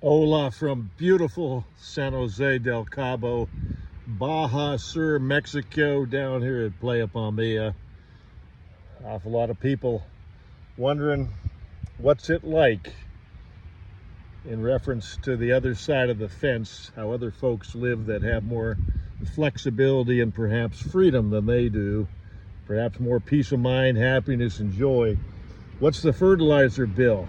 Hola from beautiful San Jose del Cabo, Baja Sur, Mexico, down here at Playa Palmilla. Awful lot of people wondering what's it like in reference to the other side of the fence, how other folks live that have more flexibility and perhaps freedom than they do, perhaps more peace of mind, happiness, and joy. What's the fertilizer bill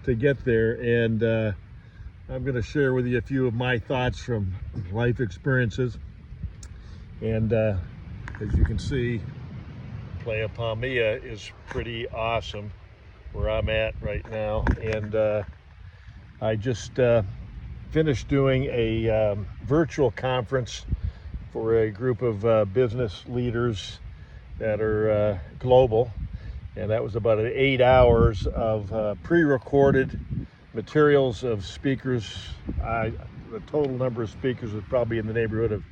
to get there? And I'm going to share with you a few of my thoughts from life experiences. And as you can see, Playa Palmilla is pretty awesome where I'm at right now. And I just finished doing a virtual conference for a group of business leaders that are global. And that was about 8 hours of pre-recorded materials of speakers. The total number of speakers was probably in the neighborhood of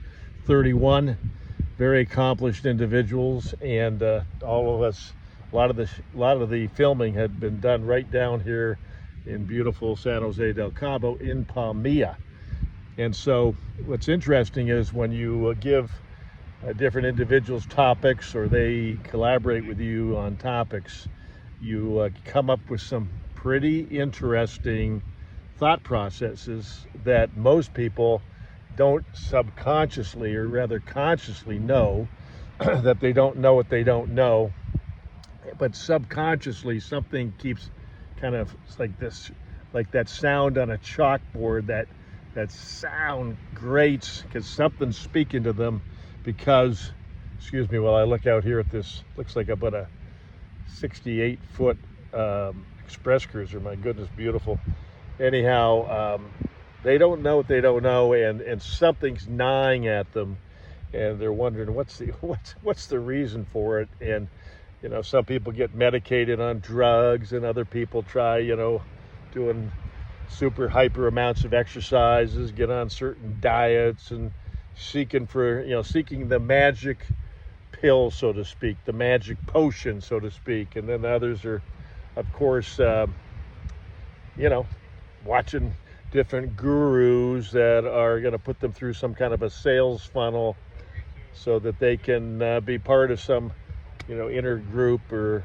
31 very accomplished individuals, and all of us, a lot of the filming had been done right down here in beautiful San Jose del Cabo in Palmilla. And so what's interesting is when you give different individuals topics, or they collaborate with you on topics, you come up with some pretty interesting thought processes that most people don't subconsciously, or rather consciously, know that they don't know what they don't know, but subconsciously something keeps kind of like this, like that sound on a chalkboard, that sound grates because something's speaking to them. Because, excuse me while I look out here at this, looks like about a 68-foot express cruiser. My goodness, beautiful. Anyhow, they don't know what they don't know, and something's gnawing at them, and they're wondering what's the reason for it. And some people get medicated on drugs, and other people try doing super hyper amounts of exercises, get on certain diets, and seeking the magic pill, so to speak, the magic potion, so to speak. And then others are, of course, watching different gurus that are going to put them through some kind of a sales funnel so that they can be part of some inner group or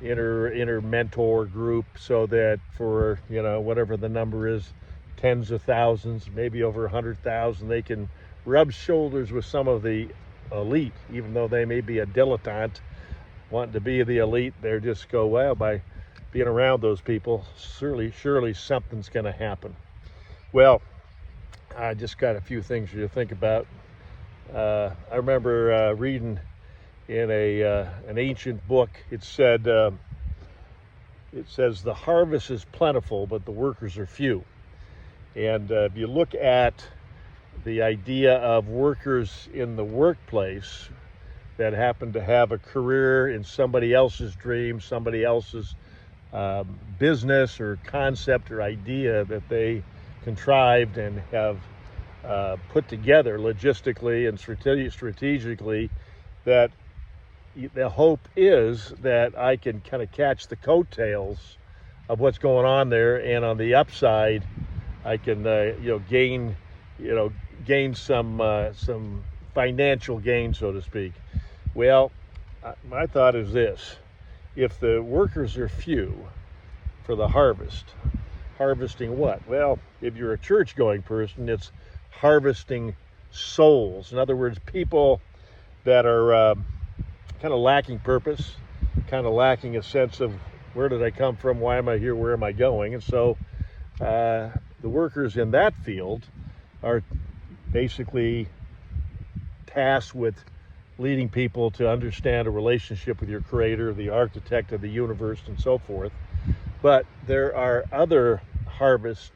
inner mentor group, so that for whatever the number is, tens of thousands, maybe over 100,000, they can rub shoulders with some of the elite, even though they may be a dilettante wanting to be the elite. They just go, well, by being around those people, surely something's going to happen. Well, I just got a few things for you to think about. I remember reading in an ancient book. It says the harvest is plentiful, but the workers are few. And if you look at the idea of workers in the workplace that happen to have a career in somebody else's dream, somebody else's business or concept or idea that they contrived and have put together logistically and strategically, that the hope is that I can kind of catch the coattails of what's going on there, and on the upside I can gain some financial gain, so to speak. Well, my thought is this: if the workers are few for the harvesting what? Well, if you're a church-going person, it's harvesting souls. In other words, people that are kind of lacking purpose, kind of lacking a sense of where did I come from, why am I here, where am I going? And so the workers in that field are basically tasked with leading people to understand a relationship with your creator, the architect of the universe, and so forth. But there are other harvest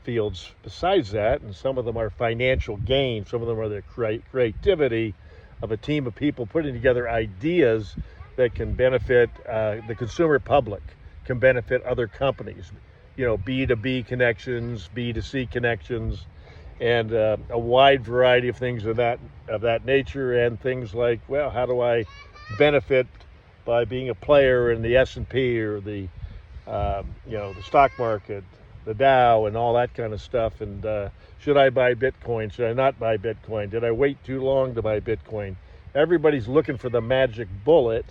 fields besides that, and some of them are financial gain, some of them are the creativity of a team of people putting together ideas that can benefit the consumer public, can benefit other companies, B2B connections, B2C connections, and a wide variety of things of that nature. And things like, well, how do I benefit by being a player in the S&P or the the stock market, the Dow and all that kind of stuff. And should I buy Bitcoin? Should I not buy Bitcoin? Did I wait too long to buy Bitcoin? Everybody's looking for the magic bullet.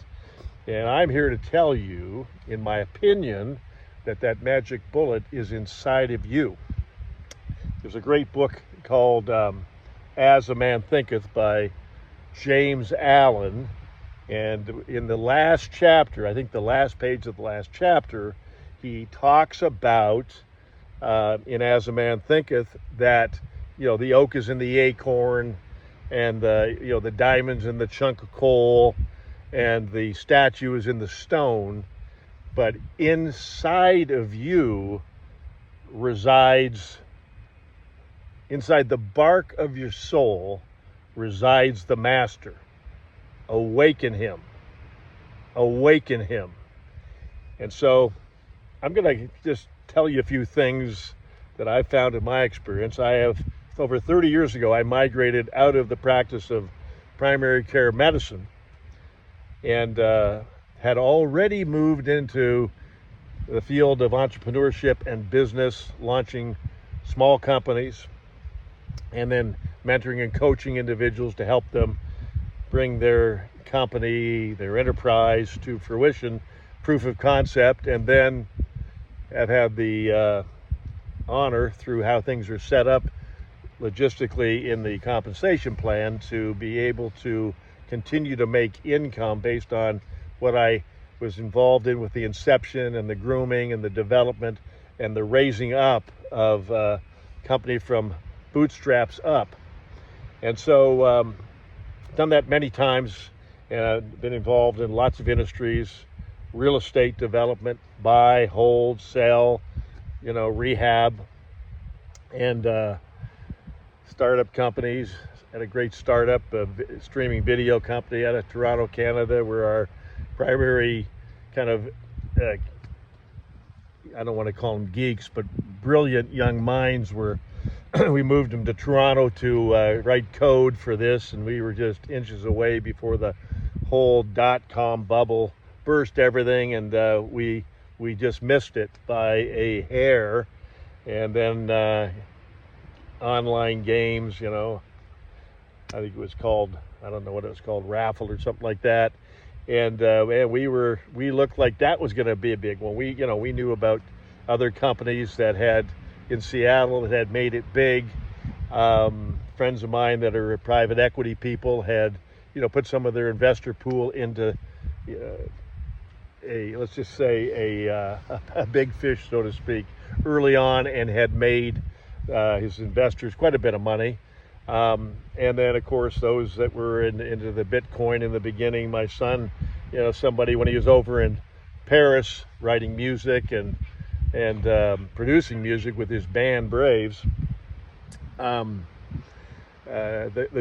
And I'm here to tell you, in my opinion, that magic bullet is inside of you. There's a great book called As a Man Thinketh by James Allen. And in the last chapter, I think the last page of the last chapter, he talks about, in As a Man Thinketh, that, the oak is in the acorn, and the diamond's in the chunk of coal, and the statue is in the stone. But inside of you inside the bark of your soul resides the master. Awaken him. Awaken him. And so I'm going to just tell you a few things that I found in my experience. Over 30 years ago, I migrated out of the practice of primary care medicine and had already moved into the field of entrepreneurship and business, launching small companies, and then mentoring and coaching individuals to help them bring their company, their enterprise to fruition, proof of concept, and then have had the honor, through how things are set up logistically in the compensation plan, to be able to continue to make income based on what I was involved in with the inception and the grooming and the development and the raising up of a company from bootstraps up. And so done that many times, and I've been involved in lots of industries: real estate development, buy, hold, sell, rehab, and startup companies. Had a great startup, a streaming video company out of Toronto, Canada, where our primary kind of, I don't want to call them geeks, but brilliant young minds were, we moved them to Toronto to write code for this, and we were just inches away before the whole .com bubble burst everything, and we just missed it by a hair. And then online games, I think it was called, I don't know what it was called, Raffle or something like that. And we looked like that was going to be a big one. We knew about other companies that had in Seattle that had made it big. Friends of mine that are private equity people had, put some of their investor pool into let's just say a big fish, so to speak, early on, and had made his investors quite a bit of money. And then, of course, those that were into the Bitcoin in the beginning. My son, somebody, when he was over in Paris writing music and producing music with his band Braves, the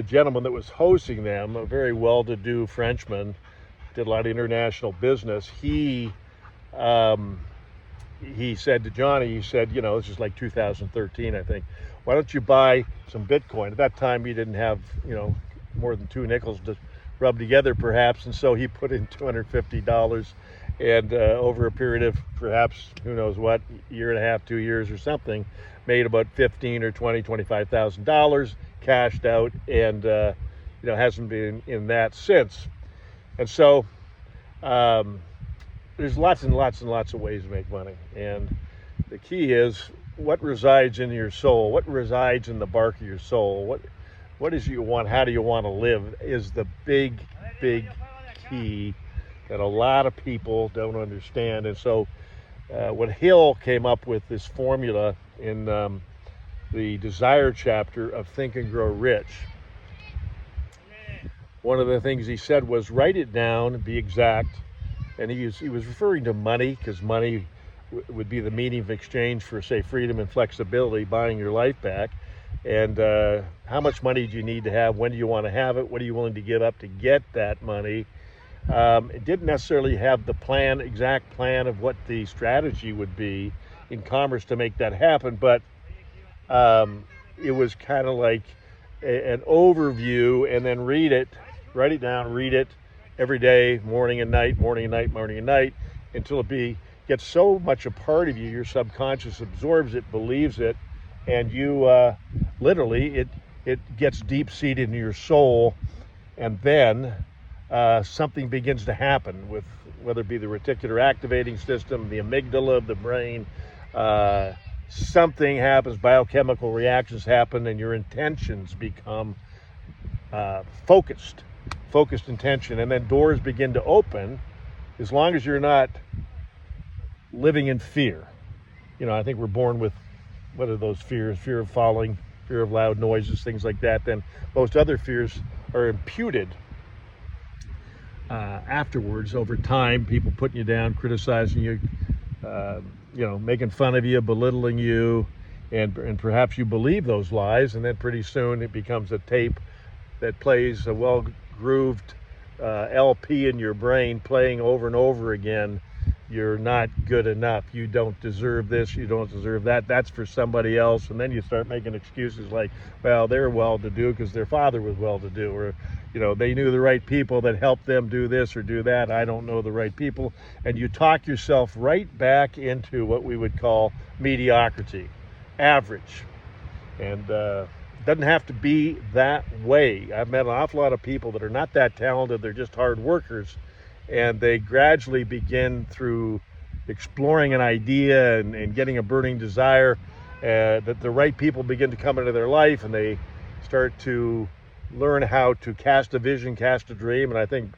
gentleman that was hosting them, a very well-to-do Frenchman, did a lot of international business. He said to Johnny, this is like 2013, I think, why don't you buy some Bitcoin? At that time, he didn't have, more than 2 nickels to rub together, perhaps. And so he put in $250, and over a period of perhaps, who knows what, year and a half, 2 years or something, made about $15,000 or $25,000, cashed out, and, hasn't been in that since. And so there's lots and lots and lots of ways to make money. And the key is what resides in your soul, what resides in the bark of your soul, what is you want, how do you want to live, is the big key that a lot of people don't understand. And so when Hill came up with this formula in the Desire chapter of Think and Grow Rich, one of the things he said was write it down, be exact. And he was referring to money, because money would be the medium of exchange for, say, freedom and flexibility, buying your life back. And how much money do you need to have? When do you want to have it? What are you willing to give up to get that money? It didn't necessarily have the exact plan of what the strategy would be in commerce to make that happen, but it was kind of like an overview, and then write it down, read it every day, morning and night, until it gets so much a part of you, your subconscious absorbs it, believes it, and you literally, it gets deep-seated in your soul, and then something begins to happen with, whether it be the reticular activating system, the amygdala of the brain, something happens, biochemical reactions happen, and your intentions become focused intention, and then doors begin to open, as long as you're not living in fear. I think we're born with, what are those fears? Fear of falling, fear of loud noises, things like that. Then most other fears are imputed afterwards, over time, people putting you down, criticizing you, making fun of you, belittling you, and perhaps you believe those lies, and then pretty soon it becomes a tape that plays a well-grooved LP in your brain, playing over and over again. You're not good enough. You don't deserve this. You don't deserve that. That's for somebody else. And then you start making excuses like, well, they're well-to-do because their father was well-to-do, or they knew the right people that helped them do this or do that. I don't know the right people. And you talk yourself right back into what we would call mediocrity, average. And it doesn't have to be that way. I've met an awful lot of people that are not that talented. They're just hard workers. And they gradually begin, through exploring an idea and getting a burning desire, that the right people begin to come into their life, and they start to learn how to cast a vision, cast a dream. And I think,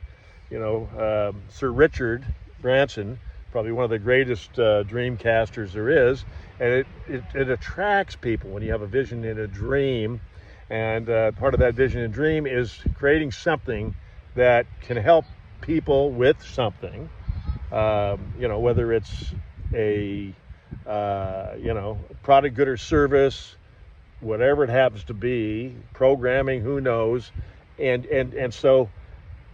Sir Richard Branson, probably one of the greatest dream casters there is, and it attracts people when you have a vision and a dream. And part of that vision and dream is creating something that can help people with something, whether it's a product, good, or service, whatever it happens to be, programming, who knows. And so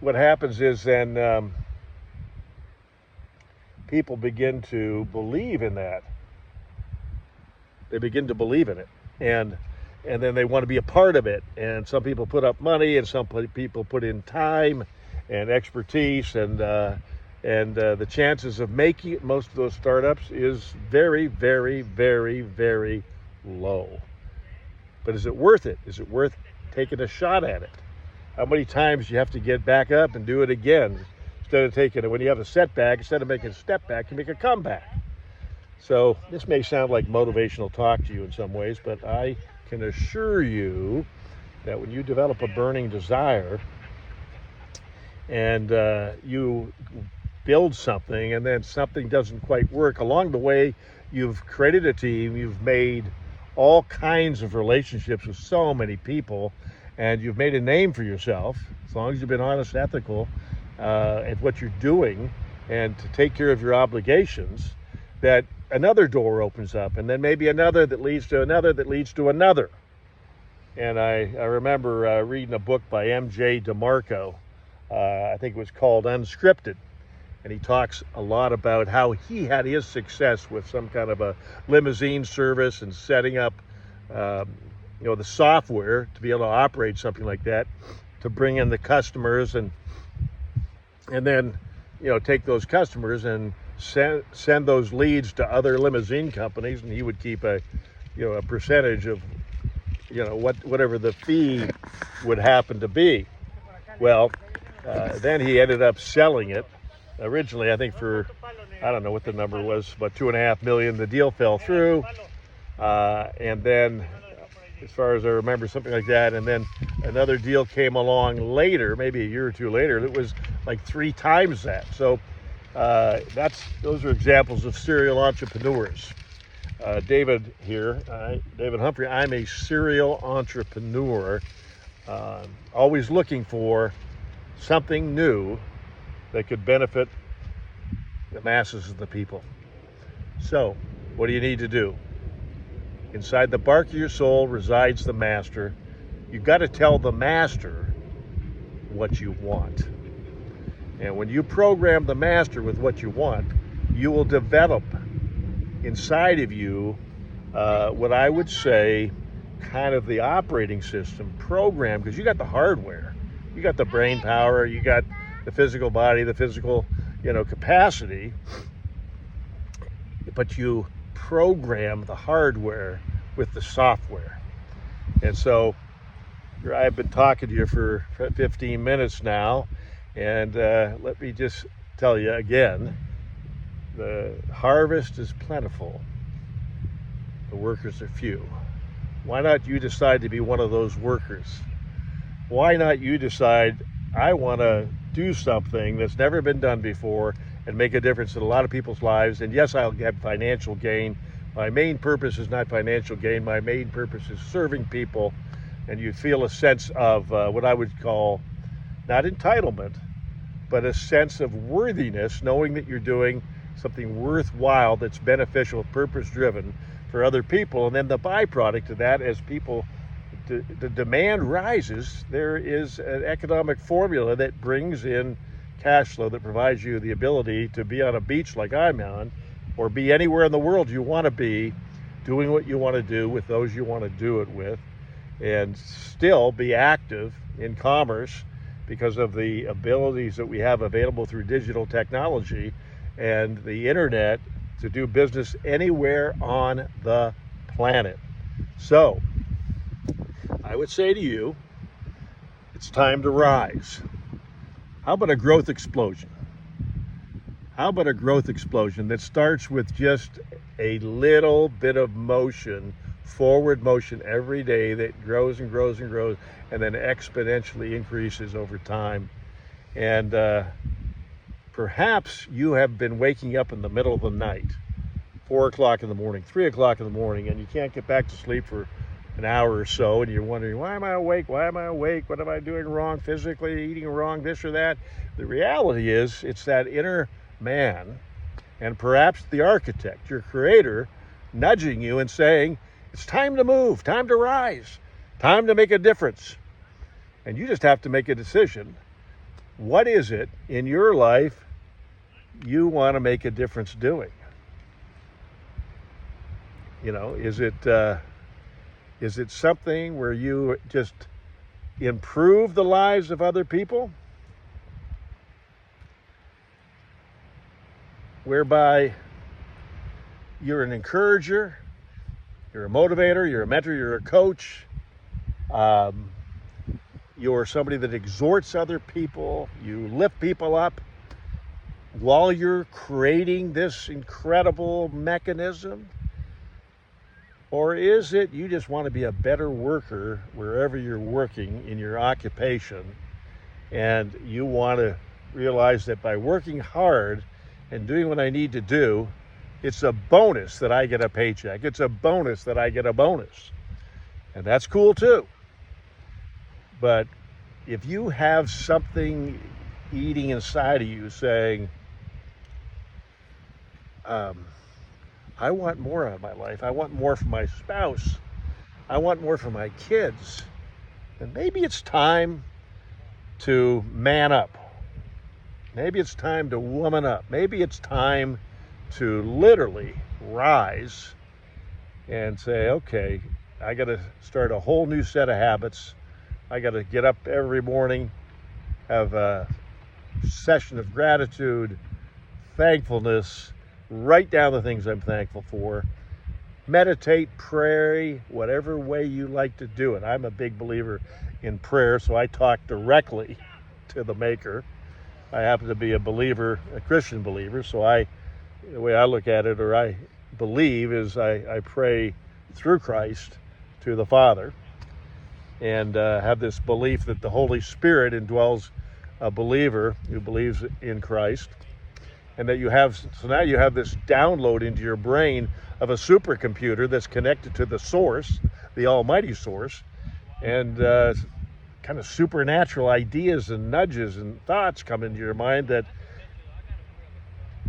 what happens is then people begin to believe in that. They begin to believe in it, and then they want to be a part of it. And some people put up money, and some people put in time and expertise, and the chances of making it, most of those startups, is very, very, very, very low. But is it worth it? Is it worth taking a shot at it? How many times you have to get back up and do it again, instead of taking it, when you have a setback, instead of making a step back, you make a comeback. So this may sound like motivational talk to you in some ways, but I can assure you that when you develop a burning desire, and you build something, and then something doesn't quite work, along the way you've created a team, you've made all kinds of relationships with so many people, and you've made a name for yourself, as long as you've been honest, ethical at what you're doing, and to take care of your obligations, that another door opens up, and then maybe another that leads to another that leads to another. And I remember reading a book by M.J. DeMarco. I think it was called Unscripted, and he talks a lot about how he had his success with some kind of a limousine service and setting up the software to be able to operate something like that, to bring in the customers, and then take those customers and send those leads to other limousine companies, and he would keep a percentage of whatever the fee would happen to be. Well, then he ended up selling it. Originally, I think for, I don't know what the number was, but $2.5 million. The deal fell through, and then, as far as I remember, something like that. And then another deal came along later, maybe a year or two later. It was like 3 times that. So those are examples of serial entrepreneurs. David here, David Humphrey. I'm a serial entrepreneur, always looking for something new that could benefit the masses of the people. So, what do you need to do? Inside the bark of your soul resides the master. You've got to tell the master what you want. And when you program the master with what you want, you will develop inside of you what I would say kind of the operating system program, because you got the hardware, you got the brain power, you got the physical body, the physical capacity, but you program the hardware with the software. And so I've been talking to you for 15 minutes now, and let me just tell you again, the harvest is plentiful, the workers are few. Why not you decide to be one of those workers? Why not you decide, I want to do something that's never been done before and make a difference in a lot of people's lives? And yes, I'll get financial gain. My main purpose is not financial gain. My main purpose is serving people. And you feel a sense of what I would call, not entitlement, but a sense of worthiness, knowing that you're doing something worthwhile that's beneficial, purpose-driven for other people. And then the byproduct of that, as people, the demand rises, there is an economic formula that brings in cash flow that provides you the ability to be on a beach like I'm on, or be anywhere in the world you want to be, doing what you want to do with those you want to do it with, and still be active in commerce because of the abilities that we have available through digital technology and the internet to do business anywhere on the planet. So I would say to you, it's time to rise. How about a growth explosion? How about a growth explosion that starts with just a little bit of motion, forward motion every day, that grows and grows and grows, and then exponentially increases over time. And perhaps you have been waking up in the middle of the night, 4 o'clock in the morning, 3 o'clock in the morning, and you can't get back to sleep for an hour or so, and you're wondering, why am I awake? Why am I awake? What am I doing wrong physically, eating wrong, this or that? The reality is, it's that inner man, and perhaps the architect, your creator, nudging you and saying, it's time to move, time to rise, time to make a difference. And you just have to make a decision. What is it in your life you want to make a difference doing? You know, is it something where you just improve the lives of other people? Whereby you're an encourager, you're a motivator, you're a mentor, you're a coach, you're somebody that exhorts other people, you lift people up while you're creating this incredible mechanism? Or is it you just want to be a better worker wherever you're working in your occupation, and you want to realize that by working hard and doing what I need to do, it's a bonus that I get a paycheck. It's a bonus that I get a bonus. And that's cool too. But if you have something eating inside of you saying, I want more out of my life, I want more for my spouse, I want more for my kids, then maybe it's time to man up. Maybe it's time to woman up. Maybe it's time to literally rise and say, okay, I got to start a whole new set of habits. I got to get up every morning, have a session of gratitude, thankfulness, write down the things I'm thankful for, meditate, pray, whatever way you like to do it. I'm a big believer in prayer, so I talk directly to the Maker. I happen to be a believer, a Christian believer, so the way I look at it, or I believe, is I pray through Christ to the Father, and have this belief that the Holy Spirit indwells a believer who believes in Christ, and that now you have this download into your brain of a supercomputer that's connected to the source, the almighty source, and kind of supernatural ideas and nudges and thoughts come into your mind that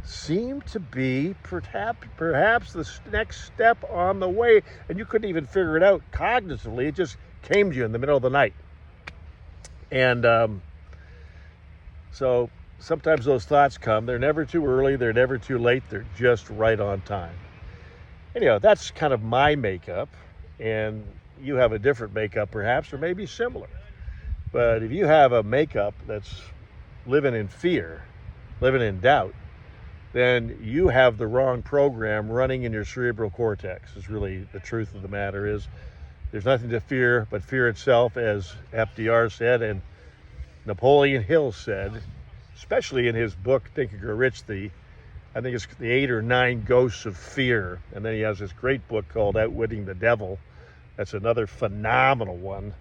seem to be perhaps the next step on the way, and you couldn't even figure it out cognitively. It just came to you in the middle of the night. And so sometimes those thoughts come. They're never too early, they're never too late, they're just right on time. Anyhow, that's kind of my makeup, and you have a different makeup perhaps, or maybe similar. But if you have a makeup that's living in fear, living in doubt, then you have the wrong program running in your cerebral cortex. Is really the truth of the matter. Is there's nothing to fear but fear itself, as FDR said and Napoleon Hill said, especially in his book Think and Grow Rich. I think it's the 8 or 9 Ghosts of Fear, and then he has this great book called Outwitting the Devil. That's another phenomenal one,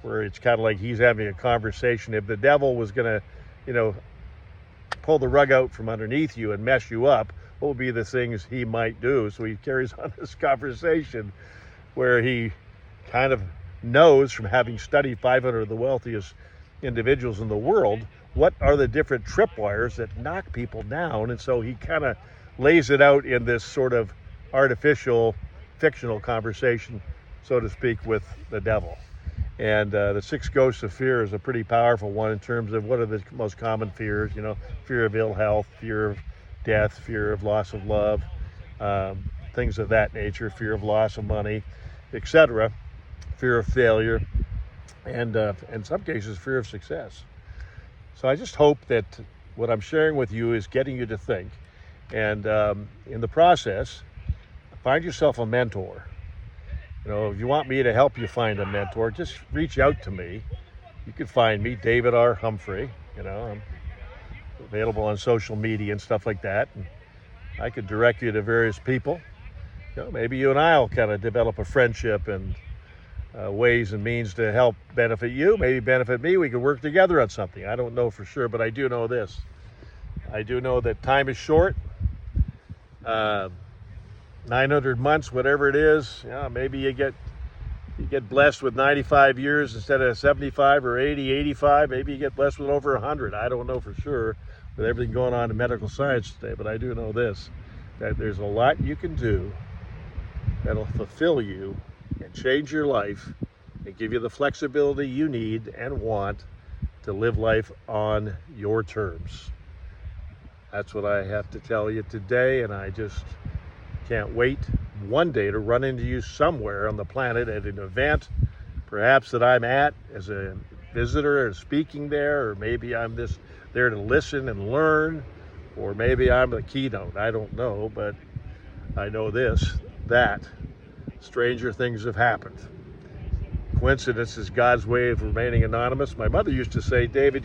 where it's kind of like he's having a conversation. If the devil was going to, pull the rug out from underneath you and mess you up, what would be the things he might do? So he carries on this conversation where he kind of knows, from having studied 500 of the wealthiest individuals in the world, what are the different tripwires that knock people down. And so he kind of lays it out in this sort of artificial, fictional conversation, so to speak, with the devil. And the 6 Ghosts of Fear is a pretty powerful one in terms of what are the most common fears. Fear of ill health, fear of death, fear of loss of love, things of that nature, fear of loss of money, etc., fear of failure, and in some cases, fear of success. So I just hope that what I'm sharing with you is getting you to think. And in the process, find yourself a mentor. If you want me to help you find a mentor, just reach out to me. You can find me, David R. Humphrey. I'm available on social media and stuff like that. And I could direct you to various people. Maybe you and I will kind of develop a friendship and ways and means to help benefit you, maybe benefit me. We could work together on something. I don't know for sure, but I do know this. I do know that time is short. 900 months, whatever it is, maybe you get blessed with 95 years instead of 75 or 80, 85. Maybe you get blessed with over 100. I don't know for sure with everything going on in medical science today, but I do know this, that there's a lot you can do that'll fulfill you and change your life and give you the flexibility you need and want to live life on your terms. That's what I have to tell you today, and I just can't wait one day to run into you somewhere on the planet at an event, perhaps that I'm at as a visitor or speaking there, or maybe I'm just there to listen and learn, or maybe I'm the keynote. I don't know, but I know this, that stranger things have happened. Coincidence is God's way of remaining anonymous. My mother used to say, David,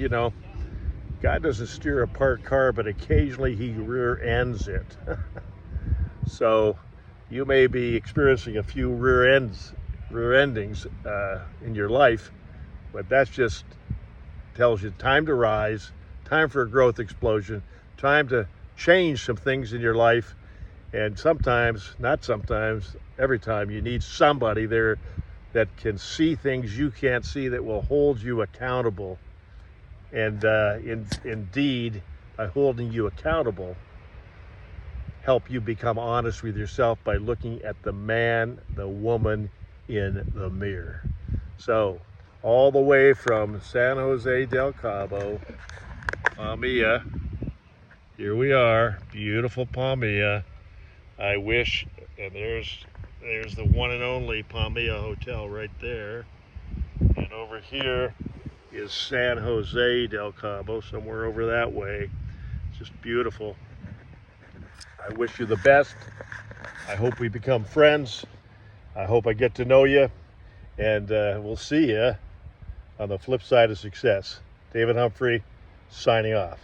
God doesn't steer a parked car, but occasionally he rear ends it. So you may be experiencing a few rear endings in your life, but that's just tells you time to rise, time for a growth explosion, time to change some things in your life. And sometimes, not sometimes, every time, you need somebody there that can see things you can't see, that will hold you accountable. And indeed, by holding you accountable, help you become honest with yourself by looking at the man, the woman in the mirror. So, all the way from San Jose del Cabo, Palmilla, here we are, beautiful Palmilla. I wish, and there's the one and only Palmilla Hotel right there. And over here is San Jose del Cabo, somewhere over that way. It's just beautiful. I wish you the best. I hope we become friends. I hope I get to know you. And we'll see you on the flip side of success. David Humphrey, signing off.